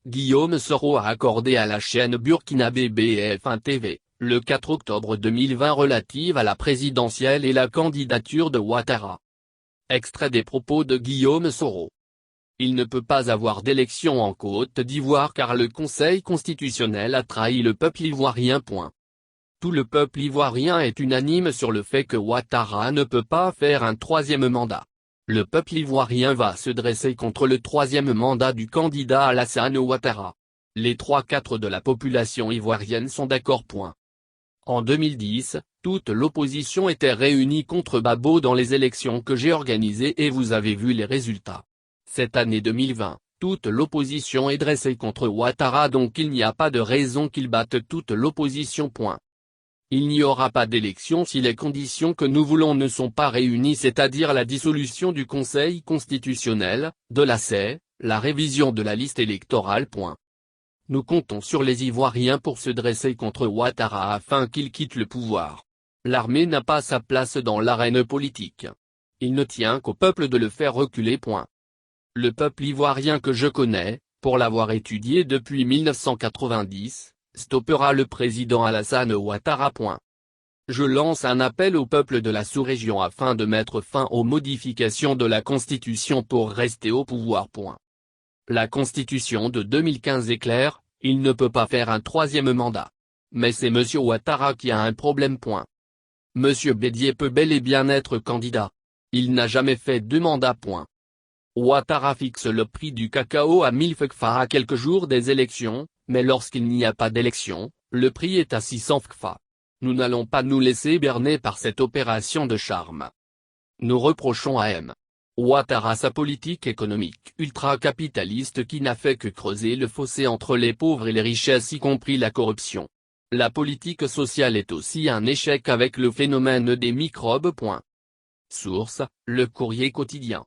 Guillaume Soro a accordé à la chaîne burkinabé BF1 TV, le 4 octobre 2020 relative à la présidentielle et la candidature de Ouattara. Extrait des propos de Guillaume Soro. Il ne peut pas avoir d'élection en Côte d'Ivoire car le Conseil constitutionnel a trahi le peuple ivoirien. Tout le peuple ivoirien est unanime sur le fait que Ouattara ne peut pas faire un troisième mandat. Le peuple ivoirien va se dresser contre le troisième mandat du candidat Alassane Ouattara. Les 3/4 de la population ivoirienne sont d'accord. En 2010, toute l'opposition était réunie contre Babo dans les élections que j'ai organisées et vous avez vu les résultats. Cette année 2020, toute l'opposition est dressée contre Ouattara, donc il n'y a pas de raison qu'il batte toute l'opposition. Il n'y aura pas d'élection si les conditions que nous voulons ne sont pas réunies, c'est-à-dire la dissolution du Conseil constitutionnel, de la CEI, la révision de la liste électorale. Nous comptons sur les Ivoiriens pour se dresser contre Ouattara afin qu'il quitte le pouvoir. L'armée n'a pas sa place dans l'arène politique. Il ne tient qu'au peuple de le faire reculer. Le peuple ivoirien que je connais, pour l'avoir étudié depuis 1990, stoppera le président Alassane Ouattara. Je lance un appel au peuple de la sous-région afin de mettre fin aux modifications de la Constitution pour rester au pouvoir. La Constitution de 2015 est claire, il ne peut pas faire un troisième mandat. Mais c'est M. Ouattara qui a un problème. M. Bédié peut bel et bien être candidat. Il n'a jamais fait 2 mandats. Ouattara fixe le prix du cacao à 1000 FCFA à quelques jours des élections, mais lorsqu'il n'y a pas d'élection, le prix est à 600 FCFA. Nous n'allons pas nous laisser berner par cette opération de charme. Nous reprochons à M. Ouattara sa politique économique ultra-capitaliste qui n'a fait que creuser le fossé entre les pauvres et les richesses, y compris la corruption. La politique sociale est aussi un échec avec le phénomène des microbes. Source, Le Courrier quotidien.